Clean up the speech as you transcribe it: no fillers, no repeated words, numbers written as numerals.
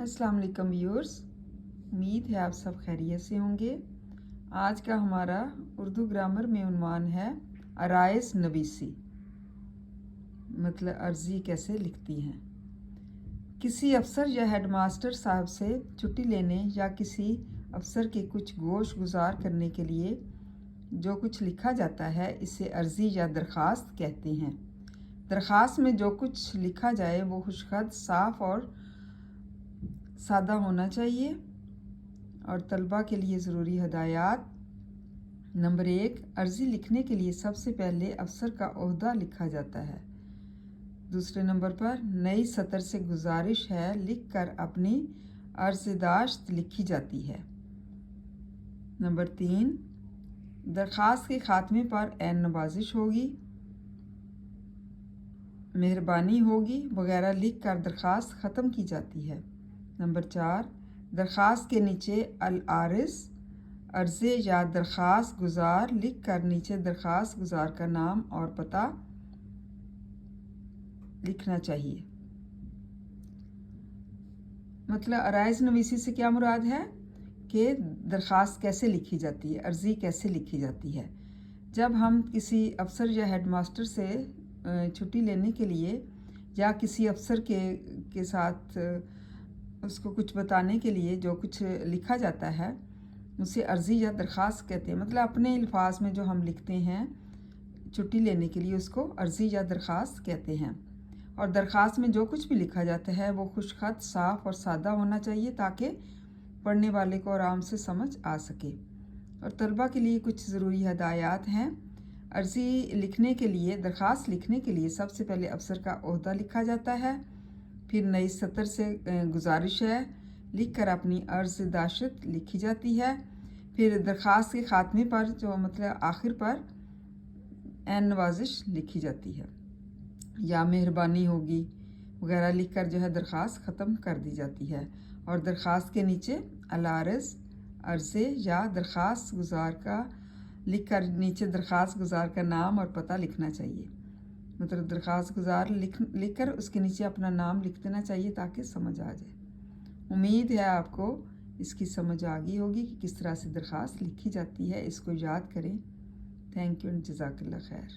अस्सलाम वालेकुम व्यूअर्स, उम्मीद है आप सब खैरियत से होंगे। आज का हमारा उर्दू ग्रामर में उन्वान है अराइस नवीसी, मतलब अर्जी कैसे लिखती हैं। किसी अफसर या हेडमास्टर साहब से छुट्टी लेने या किसी अफसर के कुछ गोश गुजार करने के लिए जो कुछ लिखा जाता है इसे अर्जी या दरख्वास्त कहते हैं। दरख्वास्त में जो कुछ लिखा जाए वो खुशखत, साफ और सादा होना चाहिए। और तलबा के लिए ज़रूरी हदायत। नंबर 1, अर्ज़ी लिखने के लिए सबसे पहले अफसर का ओहदा लिखा जाता है। दूसरे नंबर पर नई सतर से गुजारिश है लिख कर अपनी अर्ज़दाश्त लिखी जाती है। नंबर 3, दरख्वास्त के ख़ात्मे पर ऐन नवाजिश होगी, मेहरबानी होगी वगैरह लिख कर दरख्वास्त ख़त्म की जाती है। नंबर 4, दरख्वास्त के नीचे अल आरिस अर्ज़े या दरख्वास्त गुजार लिख कर नीचे दरख्वास्त गुजार का नाम और पता लिखना चाहिए। मतलब अराइज़ नवीसी से क्या मुराद है कि दरख्वास्त कैसे लिखी जाती है, अर्ज़ी कैसे लिखी जाती है। जब हम किसी अफसर या हेडमास्टर से छुट्टी लेने के लिए या किसी अफसर के साथ उसको कुछ बताने के लिए जो कुछ लिखा जाता है उसे अर्ज़ी या दरख्वास्त कहते हैं। मतलब अपने अल्फाज में जो हम लिखते हैं छुट्टी लेने के लिए उसको अर्ज़ी या दरख्वास्त कहते हैं। और दरख्वास्त में जो कुछ भी लिखा जाता है वो खुशखत, साफ़ और सादा होना चाहिए ताकि पढ़ने वाले को आराम से समझ आ सके। और तलबा के लिए कुछ ज़रूरी हदायत हैं। अर्ज़ी लिखने के लिए, दरख्वास्त लिखने के लिए सबसे पहले अफसर का ओहदा लिखा जाता है, फिर नई सतर से गुजारिश है लिख कर अपनी अर्ज़दाश्त लिखी जाती है, फिर दरख्वास्त के ख़ात्मे पर जो मतलब आखिर पर ऐन नवाजिश लिखी जाती है या मेहरबानी होगी वगैरह लिख कर जो है दरख्वास्त ख़त्म कर दी जाती है। और दरख्वास्त के नीचे अल आरिस अर्ज़े या दरख्वास्त गुजार का लिख कर नीचे दरख्वास्त गुजार का नाम और पता लिखना चाहिए। मतलब दरख्वास्त गुजार लिख कर उसके नीचे अपना नाम लिख देना चाहिए ताकि समझ आ जाए। उम्मीद है आपको इसकी समझ आ गई होगी कि किस तरह से दरख्वास्त लिखी जाती है। इसको याद करें। थैंक यू, जज़ाकल्लाह खैर।